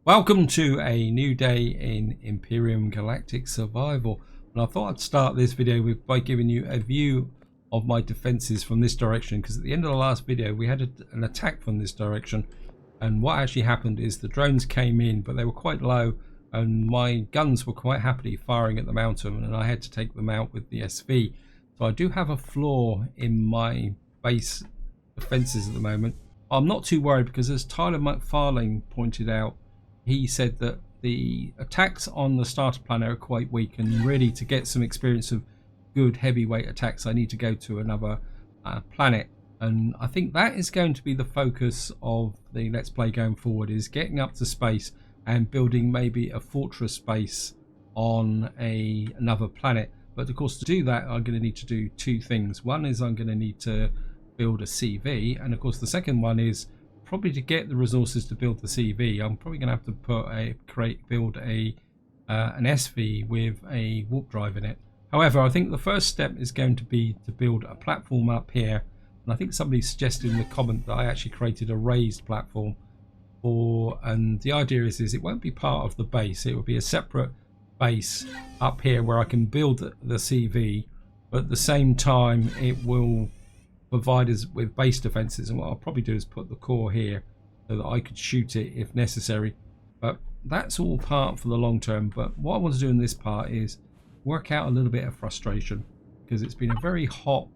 Welcome to a new day in Empyrion Galactic Survival, and I thought I'd start this video by giving you a view of my defenses from this direction, because at the end of the last video we had an attack from this direction, and what actually happened is the drones came in, but they were quite low and my guns were quite happily firing at the mountain, and I had to take them out with the SV. So I do have a flaw in my base defenses at the moment. I'm not too worried because, as Tyler McFarlane pointed out, he said that the attacks on the starter planet are quite weak, and really to get some experience of good heavyweight attacks I need to go to another planet. And I think that is going to be the focus of the Let's Play going forward, is getting up to space and building maybe a fortress base on another planet. But of course, to do that I'm going to need to do two things. One is I'm going to need to build a CV, and of course the second one is probably to get the resources to build the CV. I'm probably going to have to build an SV with a warp drive in it. However, I think the first step is going to be to build a platform up here, and I think somebody suggested in the comment that I actually created a raised platform and the idea is it won't be part of the base. It will be a separate base up here where I can build the CV, but at the same time it will provide us with base defenses. And what I'll probably do is put the core here so that I could shoot it if necessary, but that's all part for the long term. But what I want to do in this part is work out a little bit of frustration, because it's been a very hot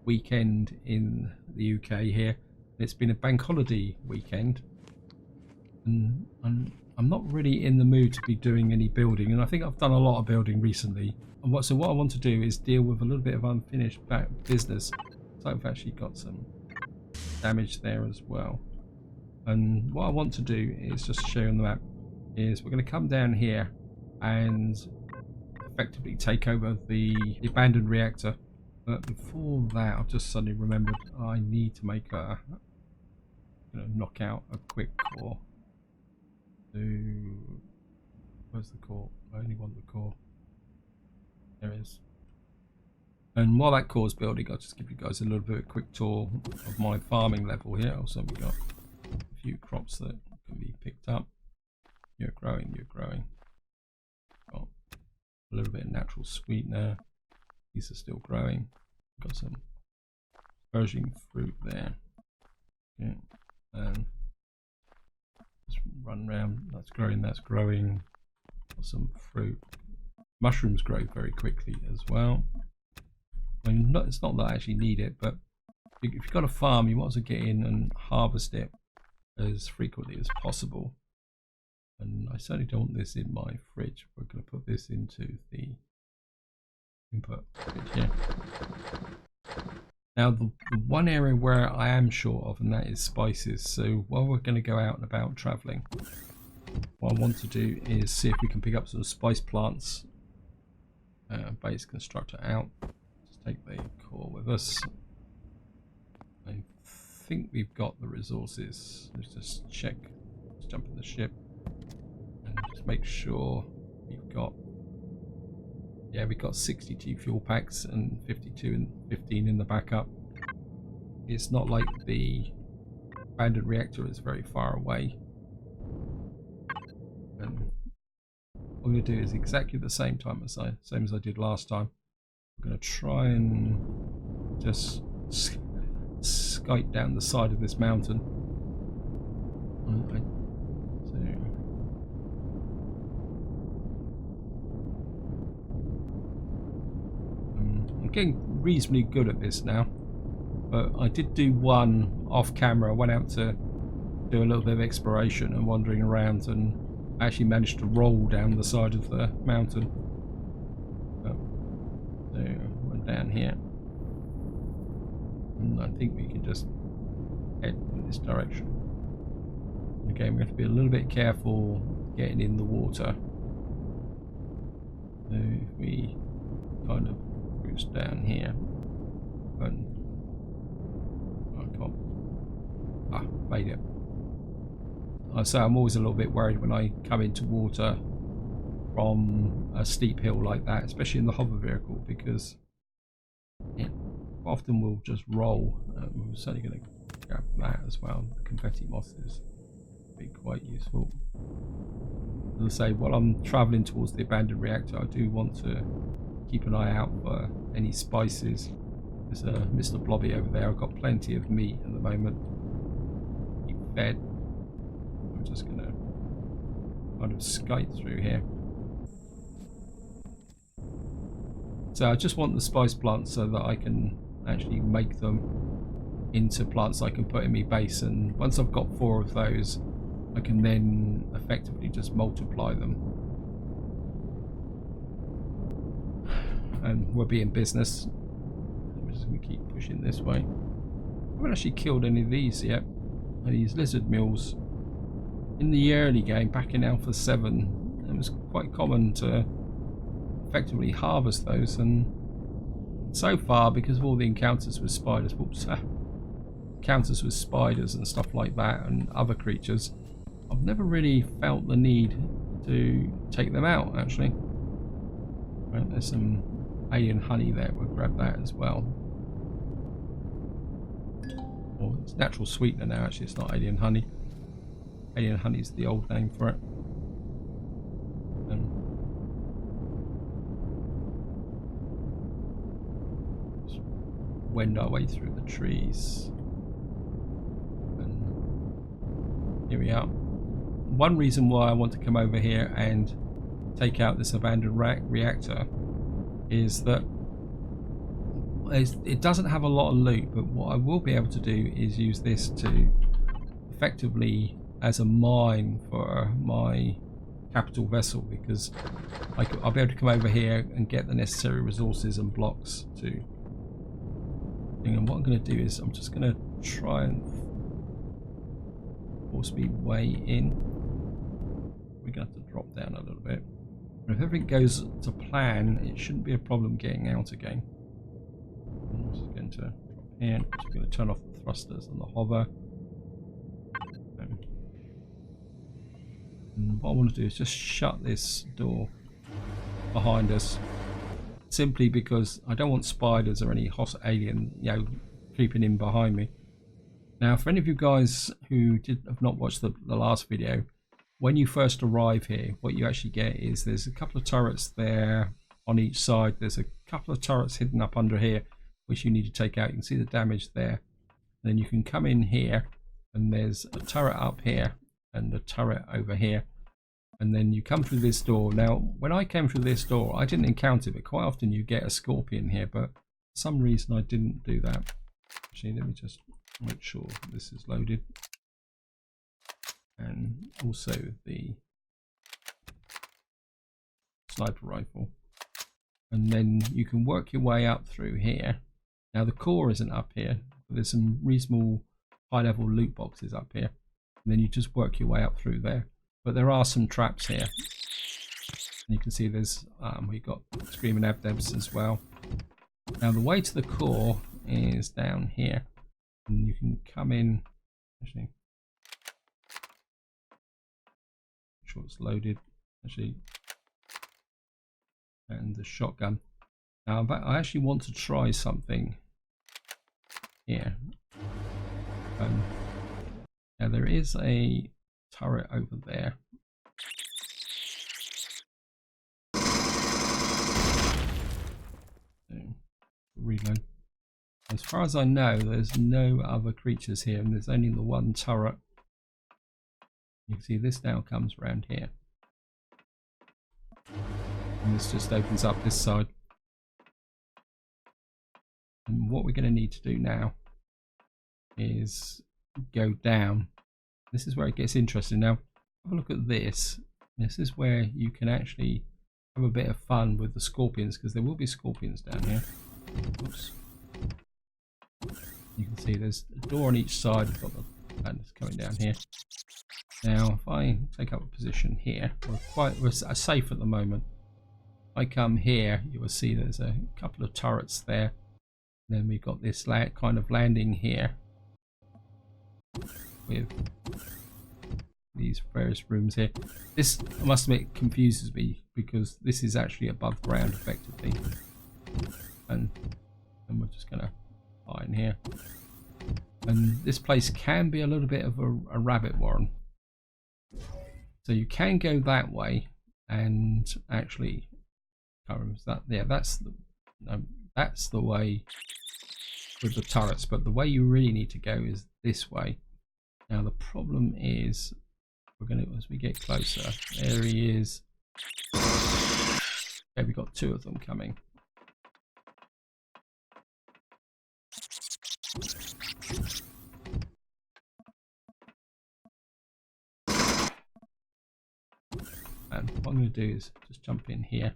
weekend in the UK here. It's been a bank holiday weekend, and I'm not really in the mood to be doing any building, and I think I've done a lot of building recently. And so what I want to do is deal with a little bit of unfinished business. So I've actually got some damage there as well, and what I want to do is just show you on the map is we're going to come down here and effectively take over the abandoned reactor. But before that, I've just suddenly remembered I need to make knock out a quick core. So where's the core? I only want the core. There it is. And while that core's building, I'll just give you guys a little bit of a quick tour of my farming level here. Also, we've got a few crops that can be picked up. You're growing, you're growing. Got a little bit of natural sweetener. These are still growing. Got some Persian fruit there. Yeah. And just run around. That's growing, that's growing. Got some fruit. Mushrooms grow very quickly as well. I mean, it's not that I actually need it, but if you've got a farm, you want to get in and harvest it as frequently as possible. And I certainly don't want this in my fridge. We're going to put this into the input fridge here. Now, the one area where I am short of, and that is spices. So while we're going to go out and about traveling, what I want to do is see if we can pick up some spice plants. Base constructor out. Take the core with us. I think we've got the resources. Let's just check. Let's jump in the ship and just make sure we've got. Yeah, we've got 62 fuel packs and 52 and 15 in the backup. It's not like the abandoned reactor is very far away. And what I'm going to do is exactly the same as I did last time. I'm going to try and just skite down the side of this mountain. I'm getting reasonably good at this now, but I did do one off camera. I went out to do a little bit of exploration and wandering around, and I actually managed to roll down the side of the mountain. So we're down here, and I think we can just head in this direction. Again, we have to be a little bit careful getting in the water. So if we kind of cruise down here, and I can't made it. I say I'm always a little bit worried when I come into water from a steep hill like that, especially in the hover vehicle, because it often will just roll. We're certainly going to grab that as well. The confetti moss is be quite useful. As I say, while I'm travelling towards the abandoned reactor, I do want to keep an eye out for any spices. There's a Mr. Blobby over there. I've got plenty of meat at the moment. Keep fed. I'm just going to kind of skate through here. So I just want the spice plants so that I can actually make them into plants I can put in my base, and once I've got 4 of those I can then effectively just multiply them and we'll be in business. I'm just going to keep pushing this way. I haven't actually killed any of these yet, these lizard mules. In the early game back in Alpha 7 it was quite common to effectively harvest those, and so far, because of all the encounters with spiders, encounters with spiders and stuff like that and other creatures, I've never really felt the need to take them out actually. Right, there's some alien honey there, we'll grab that as well. Or it's natural sweetener now, actually it's not alien honey. Alien honey is the old name for it. Wend our way through the trees, and here we are. One reason why I want to come over here and take out this abandoned reactor is that it doesn't have a lot of loot, but what I will be able to do is use this to effectively as a mine for my capital vessel, because I'll be able to come over here and get the necessary resources and blocks to. And what I'm going to do is I'm just going to try and force me way in. We're going to have to drop down a little bit. But if everything goes to plan, it shouldn't be a problem getting out again. I'm just going to drop here. I'm just going to turn off the thrusters and the hover. And what I want to do is just shut this door behind us. Simply because I don't want spiders or any hostile alien, creeping in behind me. Now, for any of you guys who have not watched the last video, when you first arrive here, what you actually get is there's a couple of turrets there on each side. There's a couple of turrets hidden up under here, which you need to take out. You can see the damage there. And then you can come in here, and there's a turret up here and a turret over here. And then you come through this door. Now, when I came through this door, I didn't encounter it, but quite often you get a scorpion here, but for some reason I didn't do that. Actually, let me just make sure this is loaded. And also the sniper rifle. And then you can work your way up through here. Now, the core isn't up here, but there's some reasonable high-level loot boxes up here. And then you just work your way up through there. But there are some traps here. And you can see there's we've got screaming abdebs as well. Now the way to the core is down here, and you can come in. Actually, make sure it's loaded. Actually, and the shotgun. Now I actually want to try something here. Now there is a turret over there. Reload. As far as I know, there's no other creatures here, and there's only the one turret. You can see this now comes around here, and this just opens up this side. And what we're going to need to do now is go down. This is where it gets interesting. Now, have a look at this. This is where you can actually have a bit of fun with the scorpions, because there will be scorpions down here. Oops. You can see there's a door on each side. We've got the bandits coming down here. Now, if I take up a position here, we're safe at the moment. If I come here, you will see there's a couple of turrets there. And then we've got this kind of landing here with these various rooms here. This, I must admit, confuses me, because this is actually above ground effectively. And we're just going to fly in here. And this place can be a little bit of a rabbit warren. So you can go that way, and actually, that yeah, that's the way with the turrets. But the way you really need to go is this way. Now the problem is, we're going to, as we get closer, there he is. Okay, we've got two of them coming. And what I'm going to do is just jump in here.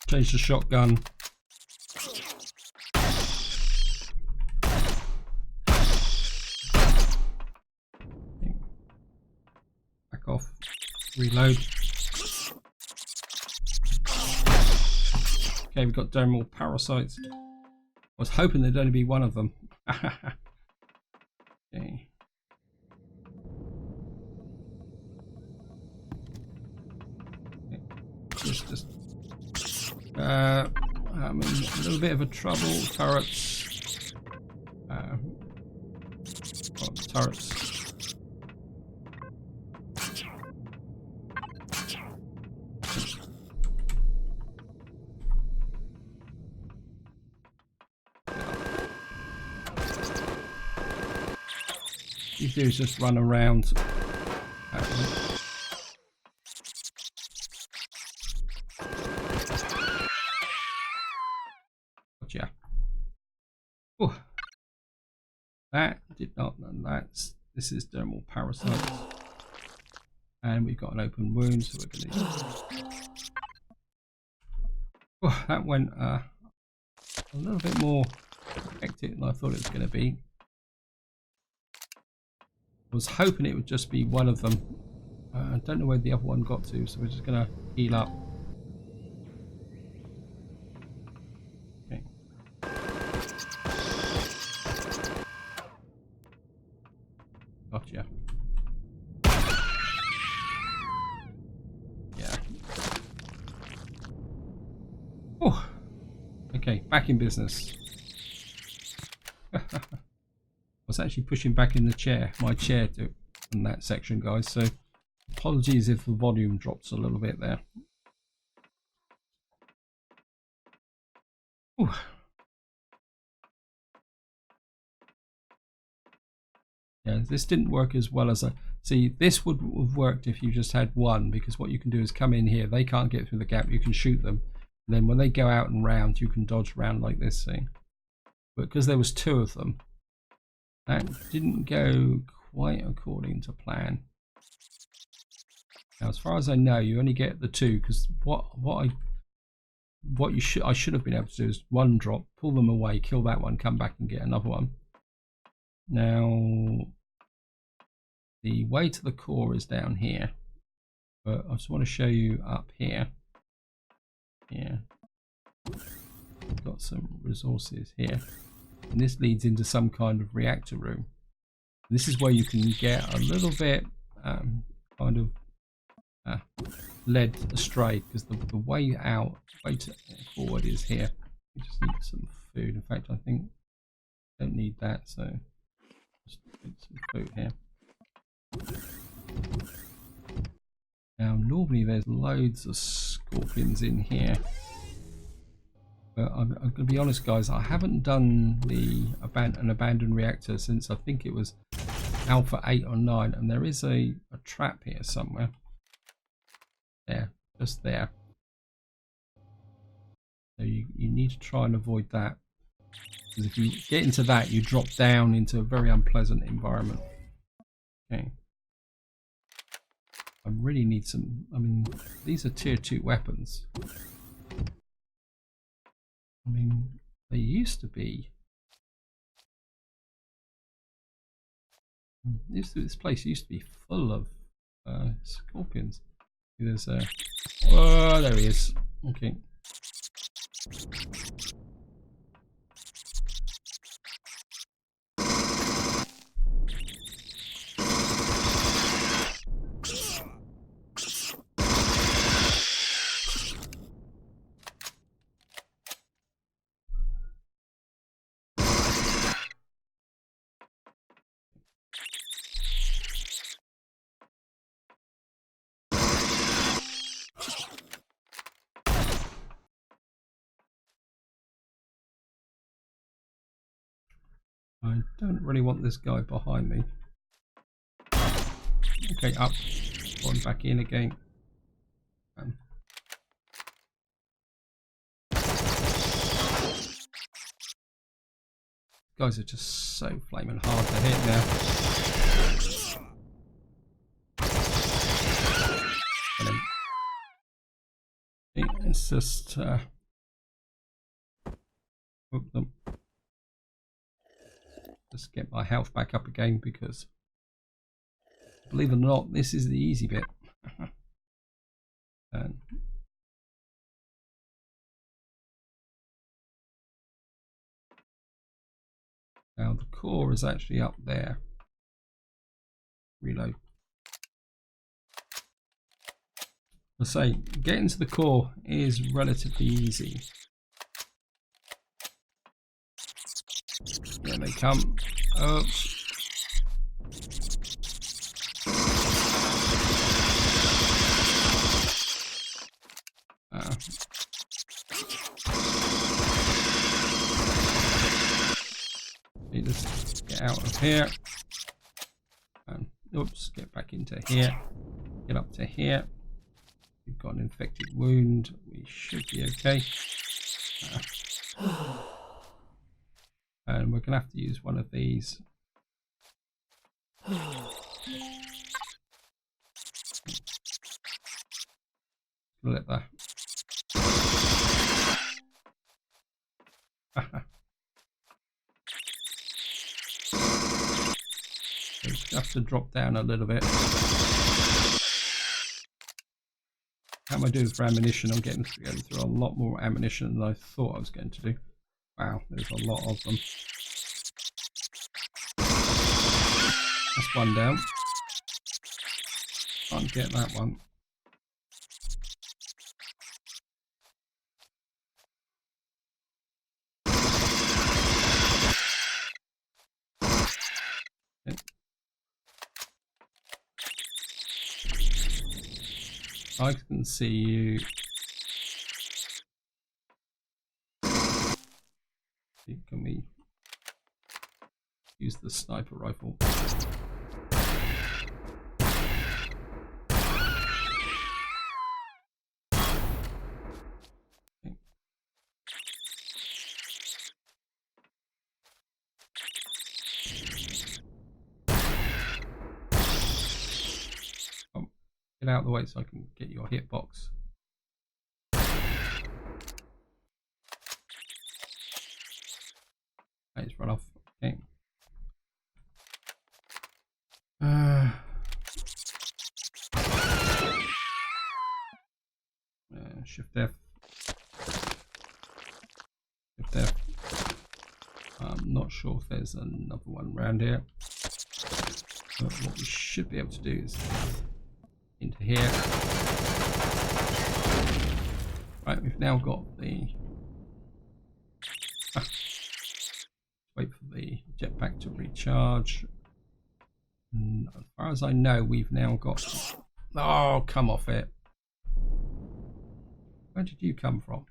Change the shotgun. Back off. Reload. Okay, we've got domal parasites. I was hoping there'd only be one of them. Okay. I'm in a little bit of a trouble. Turrets. Turrets. You do is just run around. Gotcha. Oh, that did not. This is dermal parasites, and we've got an open wound, so we're going to. Oh, that went a little bit more hectic than I thought it was going to be. I was hoping it would just be one of them. I don't know where the other one got to, so we're just going to heal up. Okay. Gotcha. Yeah. Oh. Okay, back in business. I was actually pushing back in my chair in that section, guys, so apologies if the volume drops a little bit there. Ooh. Yeah, this didn't work as well as see. This would have worked if you just had one, because what you can do is come in here, they can't get through the gap, you can shoot them, and then when they go out and round, you can dodge round like this thing. But because there was two of them, that didn't go quite according to plan. Now, as far as I know, you only get the two, because I should have been able to do is one drop, pull them away, kill that one, come back and get another one. Now, the way to the core is down here, but I just want to show you up here. Yeah, got some resources here. And this leads into some kind of reactor room. This is where you can get a little bit kind of led astray, because the way forward is here. We just need some food. In fact, I think I don't need that, so just need some food here. Now, normally there's loads of scorpions in here. But I'm going to be honest, guys, I haven't done an abandoned reactor since I think it was Alpha 8 or 9, and there is a trap here somewhere. There, just there. So you need to try and avoid that, because if you get into that, you drop down into a very unpleasant environment. Okay. I really need some. I mean, these are tier 2 weapons. I mean, they used to be. This place used to be full of scorpions. There's a. Oh, there he is. Okay. I don't really want this guy behind me. Okay, up. Going back in again. Guys are just so flaming hard to hit now. It's just just get my health back up again, because believe it or not, this is the easy bit. And now the core is actually up there. Reload. I say, getting to the core is relatively easy. There they come. Oops. Let's get out of here. Oops, get back into here. Get up to here. We've got an infected wound. We should be okay. And we're going to have to use one of these. Let that. Have to drop down a little bit. How am I doing for ammunition? I'm getting through a lot more ammunition than I thought I was going to do. Wow, there's a lot of them. That's one down. Can't get that one. Okay. I can see you. Can we use the sniper rifle? Okay. Get out of the way so I can get your hitbox. Let's run off. Okay. Shift F. Shift F. I'm not sure if there's another one around here. But what we should be able to do is into here. Right, we've now got the. Wait for the jetpack to recharge. And as far as I know, we've now got. Oh, come off it. Where did you come from?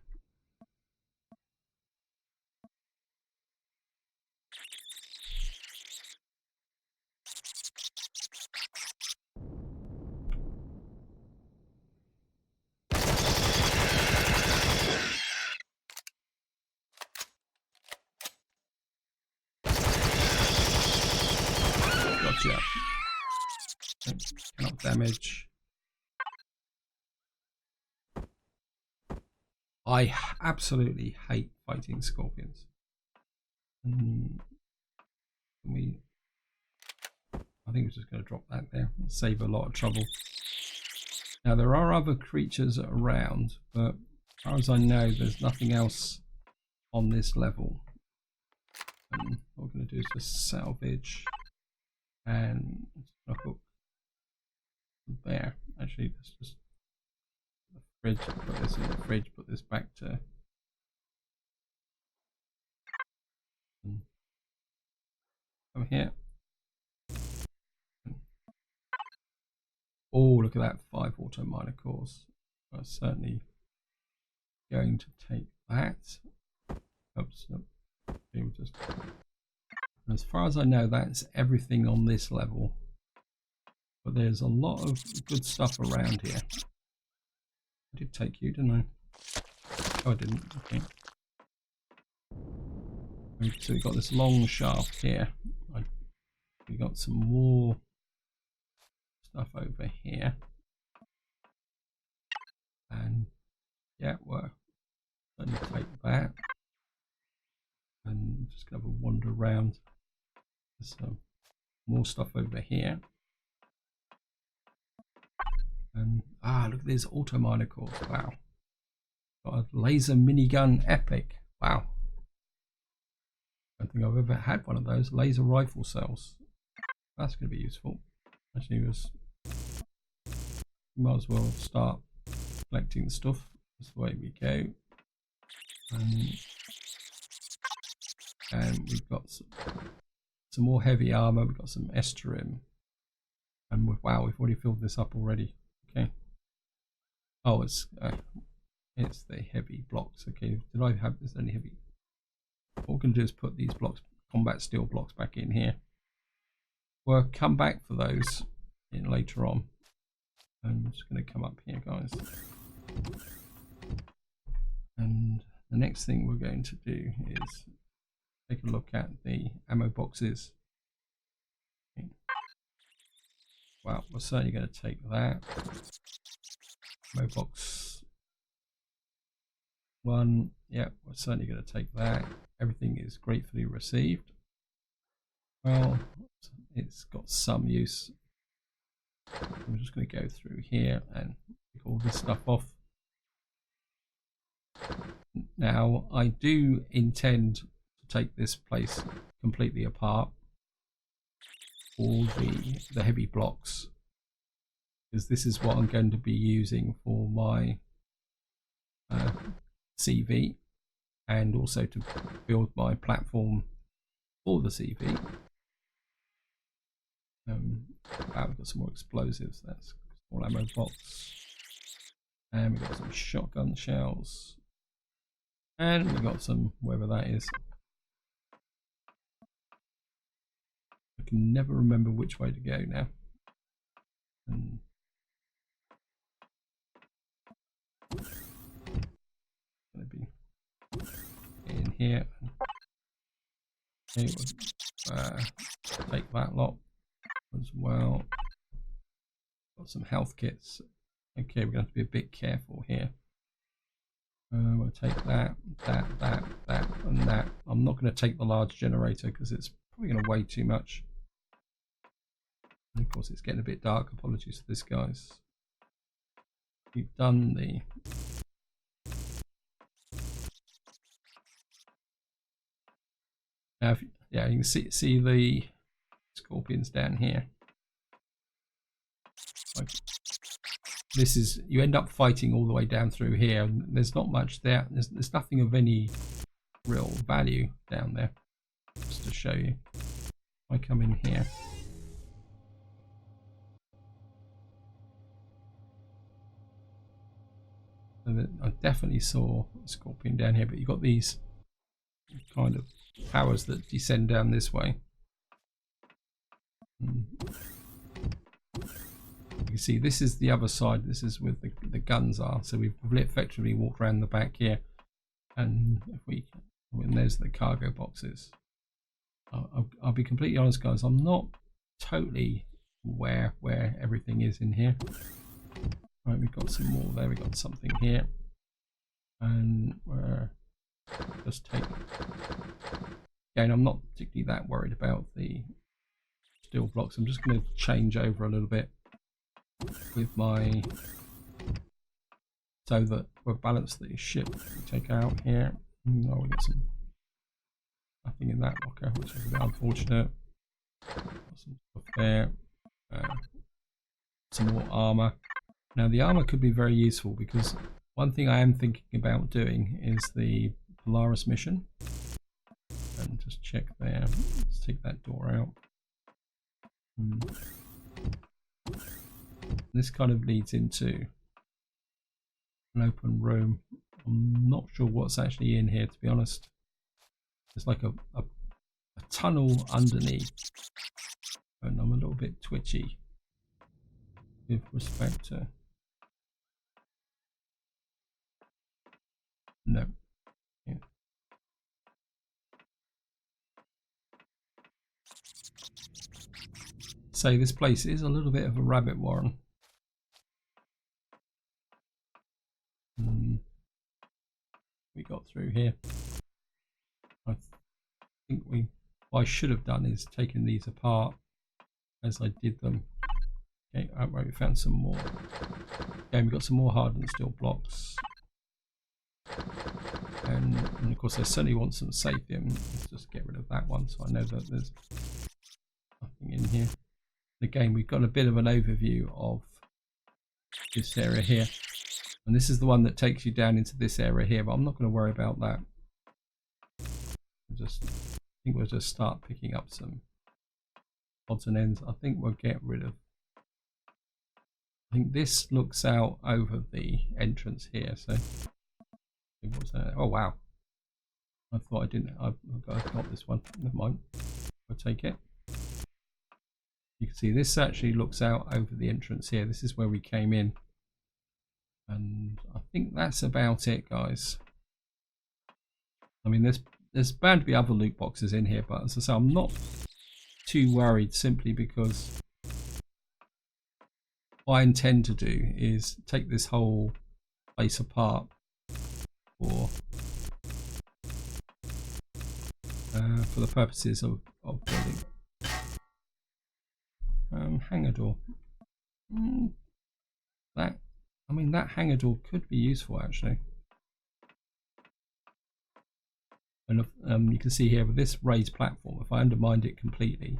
Gotcha. Cannot damage. I absolutely hate fighting scorpions. I think we're just going to drop that there. Save a lot of trouble. Now there are other creatures around, but as far as I know, there's nothing else on this level. What we're going to do is just salvage and hook there. Actually, let's just the fridge. Put this in the fridge. Put this back to. Come here. Oh, look at that! 5 auto miner cores. I'm certainly going to take that. Oops. Nope. We'll just As far as I know, that's everything on this level. But there's a lot of good stuff around here. I did take you, didn't I? Oh, I didn't. Okay. So we've got this long shaft here. We got some more stuff over here. And yeah, well, let me take that. And just gonna have a wander around. There's some more stuff over here. And look at this auto miner cores. Wow. Got a laser minigun epic. Wow. I don't think I've ever had one of those. Laser rifle cells. That's going to be useful. Actually, might as well start collecting the stuff. This way we go. And we've got some more heavy armor. We've got some estrim. And wow, we've already filled this up already. Okay. Oh, it's the heavy blocks. Okay. Did I have this any heavy? What we're going to do is put these blocks, combat steel blocks, back in here. We'll come back for those in later on. I'm just going to come up here, guys. And the next thing we're going to do is take a look at the ammo boxes. Okay. Well, we're certainly going to take that. Ammo box 1. Yeah, we're certainly going to take that. Everything is gratefully received. Well, it's got some use. I'm just going to go through here and pick all this stuff off. Now, I do intend to take this place completely apart. All the heavy blocks, because this is what I'm going to be using for my CV, and also to build my platform for the CV. We've got some more explosives. That's all ammo box, and we've got some shotgun shells, and we've got some whatever that is. I can never remember which way to go now. And going to be in here. Okay, take that lot as well. Got some health kits. Okay, we're going to have to be a bit careful here. We'll take that, and that. I'm not going to take the large generator because it's probably going to weigh too much. And of course, it's getting a bit dark. Apologies for this, guys. We've done the now. Yeah, you can see the scorpions down here. Like, this is, you end up fighting all the way down through here, and there's not much there. There's nothing of any real value down there. Just to show you, I come in here. So that I definitely saw a scorpion down here, but you've got these kind of towers that descend down this way. You can see this is the other side. This is where the guns are. So we've effectively walked around the back here, and when there's the cargo boxes. I'll be completely honest, guys. I'm not totally aware where everything is in here. Right, we've got some more there. We've got something here, and just take. Again, I'm not particularly that worried about the steel blocks. I'm just going to change over a little bit with my, so that we'll balance the ship. We take out here. Oh, we got nothing in that locker, which is a bit unfortunate. Got some stuff there. Some more armor. Now the armor could be very useful, because one thing I am thinking about doing is the Polaris mission. And just check there. Let's take that door out. This kind of leads into an open room. I'm not sure what's actually in here, to be honest. It's like a a tunnel underneath. And I'm a little bit twitchy with respect to... No. Yeah. Say this place is a little bit of a rabbit warren. We got through here. I think what I should have done is taken these apart as I did them. Okay, right, we found some more. Okay, we got some more hardened steel blocks. And of course I certainly want some saphium. Let's just get rid of that one so I know that there's nothing in here. Again, we've got a bit of an overview of this area here. And this is the one that takes you down into this area here, but I'm not going to worry about that. I think we'll just start picking up some odds and ends. I think we'll get rid of... I think this looks out over the entrance here, so... What's that? Oh wow! I thought I didn't. I got this one. Never mind. I'll take it. You can see this actually looks out over the entrance here. This is where we came in, and I think that's about it, guys. I mean, there's bound to be other loot boxes in here, but as I say, I'm not too worried simply because what I intend to do is take this whole place apart. For the purposes of building. Hangar door. That hangar door could be useful actually. And you can see here with this raised platform, if I undermined it completely,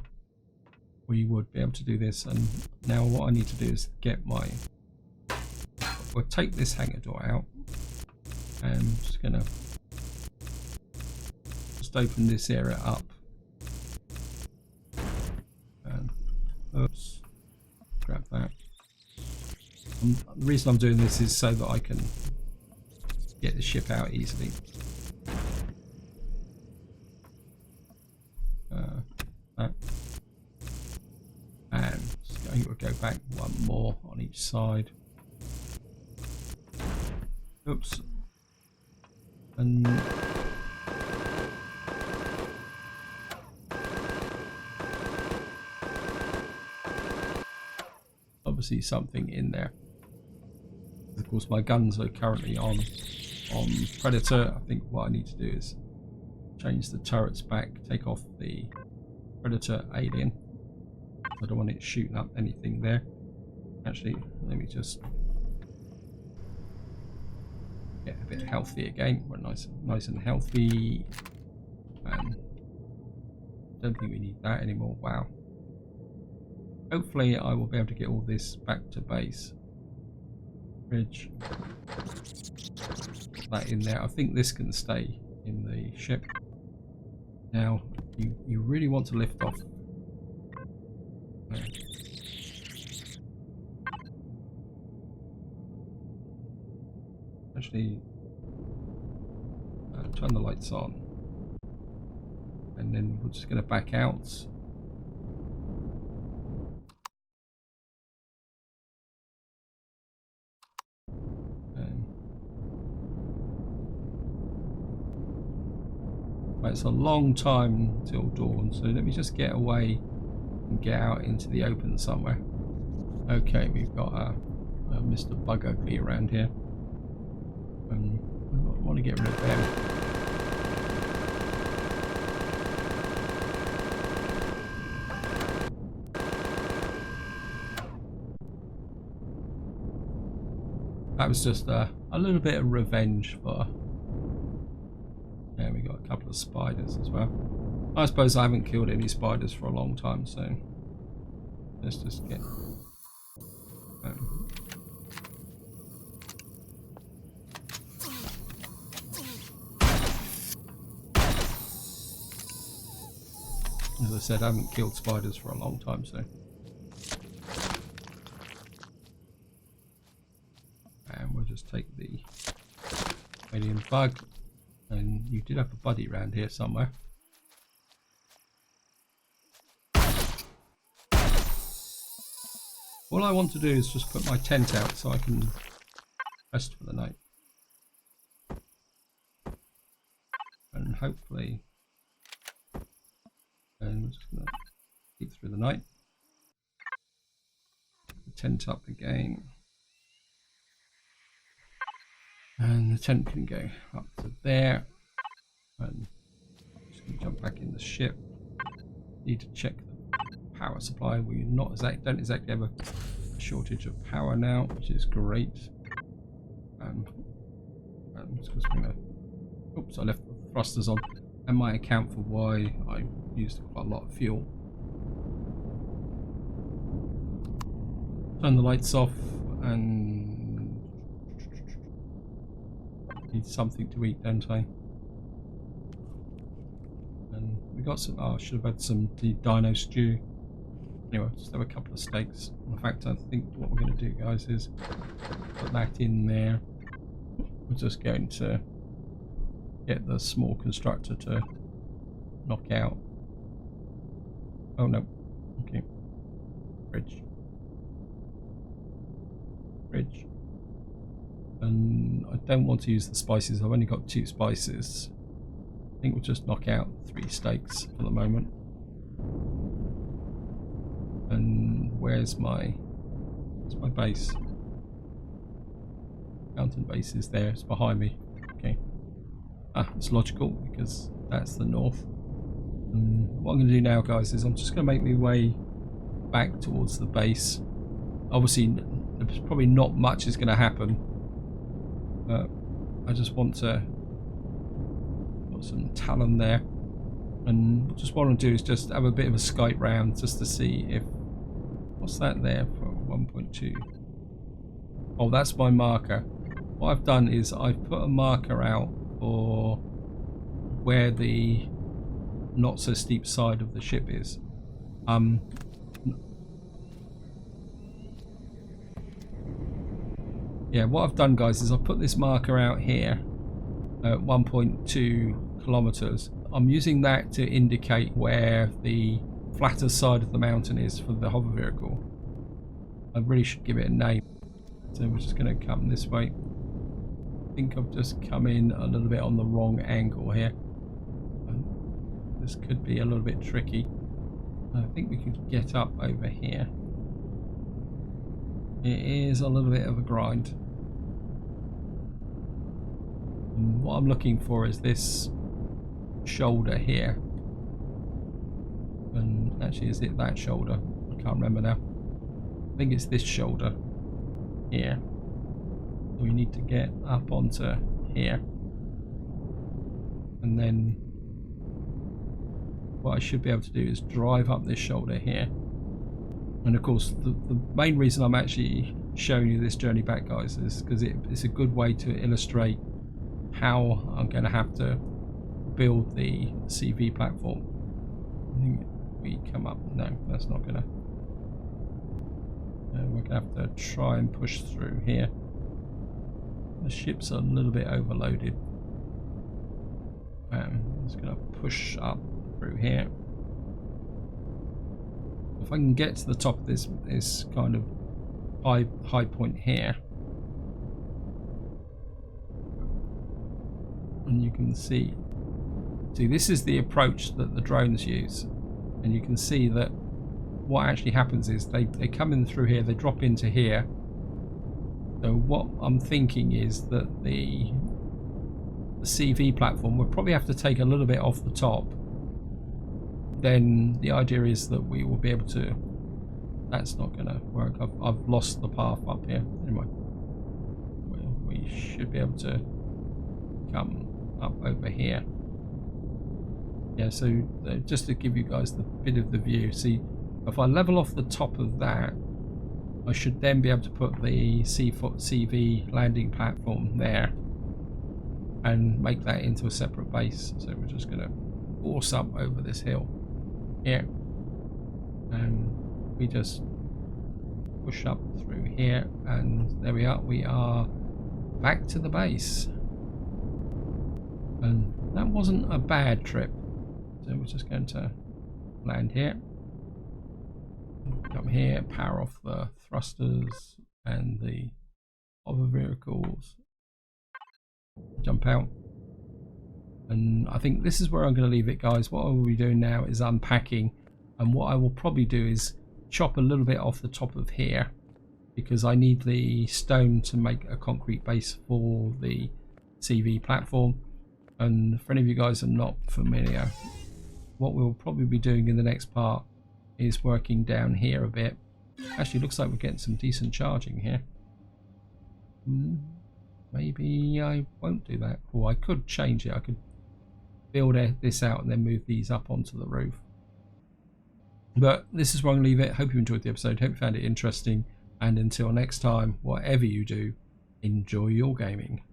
we would be able to do this. And now what I need to do is get my... We'll take this hangar door out. And I'm just gonna open this area up. And oops, grab that. The reason I'm doing this is so that I can get the ship out easily. That. And I think we'll go back one more on each side. Oops. And obviously something in there. Of course, my guns are currently on Predator. I think what I need to do is change the turrets back, take off the Predator alien. I don't want it shooting up anything there. Actually, let me just get a bit healthy again. We're nice and healthy. Don't think we need that anymore. Wow. Hopefully I will be able to get all this back to base. Bridge. Put that in there. I think this can stay in the ship. Now you really want to lift off. Actually, turn the lights on, and then we're just going to back out. It's a long time till dawn, so let me just get away and get out into the open somewhere. Okay, we've got Mr. Bug Ugly around here. I want to get rid of them. That was just a little bit of revenge for... Yeah, we got a couple of spiders as well. I suppose I haven't killed any spiders for a long time, so let's just get... As I said, I haven't killed spiders for a long time, so... And we'll just take the alien bug. And you did have a buddy around here somewhere. All I want to do is just put my tent out so I can rest for the night. And hopefully, and we're just going to keep through the night. Put the tent up again. And the tent can go up to there. And I'm just going to jump back in the ship. Need to check the power supply. We don't exactly have a shortage of power now, which is great. I'm just going to, oops, I left the thrusters on. That might account for why I used quite a lot of fuel. Turn the lights off and need something to eat, don't I? And we got some, oh, I should have had some dino stew. Anyway, just have a couple of steaks. In fact, I think what we're going to do, guys, is put that in there. We're just going to get the small constructor to knock out. Oh no. Okay. Bridge. And I don't want to use the spices. I've only got 2 spices. I think we'll just knock out 3 steaks for the moment. And where's my base? Mountain base is there. It's behind me. Okay. Ah, it's logical because that's the north. And what I'm going to do now, guys, is I'm just going to make my way back towards the base. Obviously, there's probably not much is going to happen, but I just want to put some talon there. And just what I want to do is just have a bit of a skype round just to see if, what's that there for 1.2? Oh, that's my marker. What I've done is I've put a marker out for where the not so steep side of the ship is. Yeah, what I've done, guys, is I've put this marker out here at 1.2 kilometers. I'm using that to indicate where the flatter side of the mountain is for the hover vehicle. I really should give it a name. So we're just going to come this way. I think I've just come in a little bit on the wrong angle here. This could be a little bit tricky. I think we could get up over here. It is a little bit of a grind. And what I'm looking for is this shoulder here. And actually, is it that shoulder? I can't remember now. I think it's this shoulder here. We need to get up onto here. And then what I should be able to do is drive up this shoulder here. And of course, the main reason I'm actually showing you this journey back, guys, is because it's a good way to illustrate how I'm going to have to build the CV platform. I think we come up. No, that's not going to. We're going to have to try and push through here. The ship's a little bit overloaded. I'm just going to push up through here. If I can get to the top of this kind of high point here, and you can see this is the approach that the drones use, and you can see that what actually happens is they come in through here, they drop into here. So what I'm thinking is that the CV platform will probably have to take a little bit off the top. Then the idea is that we will be able to. That's not going to work. I've lost the path up here. Anyway, we should be able to come up over here. Yeah. So just to give you guys the bit of the view. See, if I level off the top of that, I should then be able to put the CV landing platform there and make that into a separate base. So we're just going to force up over this hill here, and we just push up through here, and there we are. We are back to the base, and that wasn't a bad trip. So we're just going to land here, Come here, power off the thrusters and the other vehicles. Jump out. And I think this is where I'm going to leave it, guys. What I will be doing now is unpacking, and what I will probably do is chop a little bit off the top of here, because I need the stone to make a concrete base for the CV platform. And for any of you guys that are not familiar, what we'll probably be doing in the next part is working down here a bit. Actually, looks like we're getting some decent charging here. Maybe I won't do that, or I could change it. I could build this out and then move these up onto the roof. But this is where I'm going to leave it. Hope you enjoyed the episode. Hope you found it interesting. And until next time, whatever you do, enjoy your gaming.